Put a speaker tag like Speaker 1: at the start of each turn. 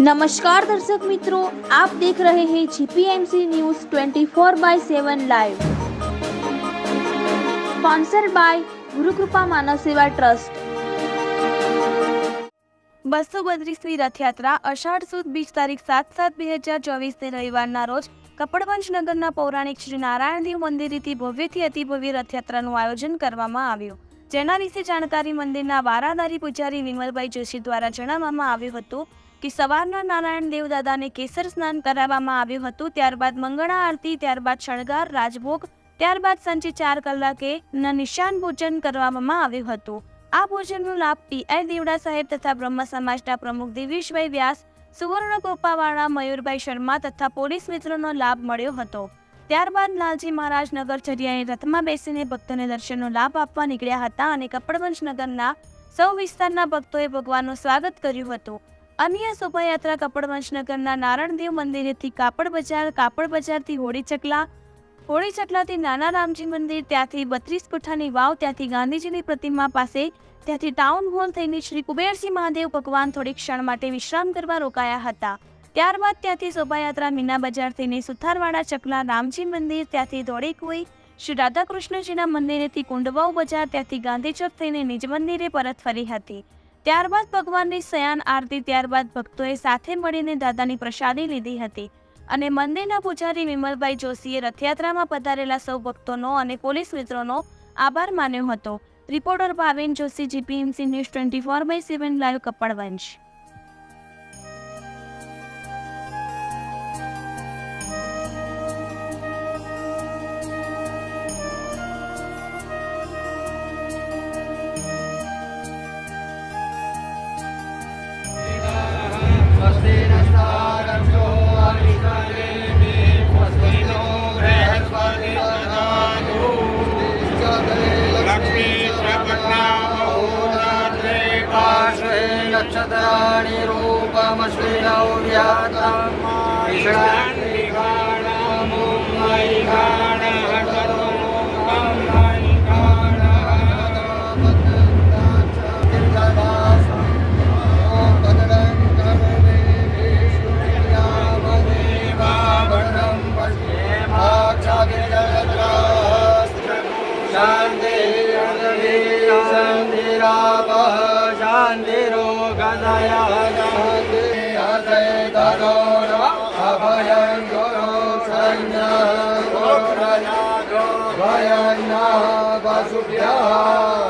Speaker 1: नमस्कार दर्शक मित्रों, आप देख रहे हैं जीपीएमसी news 24/7 live, sponsored by Gurukripa मानव सेवा ट्रस्ट।
Speaker 2: 232મી રથયાત્રા અષાઢ સુદ બીજ તારીખ 7/7/2024 રવિવારના રોજ કપડવંજ નગરના પૌરાણિક શ્રી નારાયણદેવ મંદિરેથી ભવ્યથી અતિભવ્ય રથયાત્રાનું આયોજન કરવામાં આવ્યું, જેના વિશે જાણકારી મંદિરના વારાદારી પૂજારી વિમલભાઈ જોશી દ્વારા જણાવવામાં આવ્યું હતું કે સવારના નારાયણ દેવ દાદાને કેસર સ્નાન કરાવવામાં આવ્યું હતું, ત્યારબાદ મંગળા આરતી, ત્યારબાદ શણગાર, રાજભોગ, ત્યારબાદ સાંજે 4 કલાકે નિશાન ભોજન કરવામાં આવ્યું હતું। આ ભોજનનો લાભ પીઆઈ દેવડા સાહેબ તથા બ્રહ્મ સમાજના પ્રમુખ દિવેશભાઈ વ્યાસ, સુવર્ણ કૃપાવાળા મયુરભાઈ શર્મા તથા પોલીસ મિત્રોનો લાભ મળ્યો હતો। ત્યારબાદ લાલજી મહારાજ નગરચર્યાએ રથમાં બેસીને ભક્તોને દર્શનનો લાભ આપવા નીકળ્યા હતા અને કપડવંજ નગરના સૌ વિસ્તારના ભક્તોએ ભગવાનનું સ્વાગત કર્યું હતું। અન્ય શોભાયાત્રા કપડવંજ નગરના નારાયણદેવ મંદિરેથી કાપડ બજારથી હોળી ચકલાથી નાના રામજી મંદિર, ત્યાંથી 32 કોઠાની વાવ, ત્યાંથી ગાંધીજીની પ્રતિમા પાસે, ત્યાંથી ટાઉન હોલ થઈને શ્રી કુબેરસિંહ મહાદેવ ભગવાન થોડીક ક્ષણ માટે વિશ્રામ કરવા રોકાયા હતા। ત્યારબાદ ત્યાંથી શોભાયાત્રા મીના બજાર થઈને સુથારવાડા ચકલા રામજી મંદિર, ત્યાંથી ધોળીકુઈ શ્રી રાધાકૃષ્ણજીના મંદિરેથી કુંડવાવ બજાર, ત્યાંથી ગાંધી ચોક થઈને નિજ મંદિરે પરત ફરી હતી। ત્યારબાદ ભગવાનની શયન આરતી, ત્યારબાદ ભક્તોએ સાથે મળીને દાદાની પ્રસાદી લીધી હતી અને મંદિરના પૂજારી વિમલભાઈ જોશીએ રથયાત્રામાં પધારેલા સૌ ભક્તોનો અને પોલીસ મિત્રોનો આભાર માન્યો હતો। Reporter Bhavin Joshi, GPMC news 24/7 live, Kapadvanj.
Speaker 3: नक्षत्राणि रूपमश्विनौ व्यातं शान्तिरो गदया अभयं गुरो संज्ञा भयं वसुभ्यः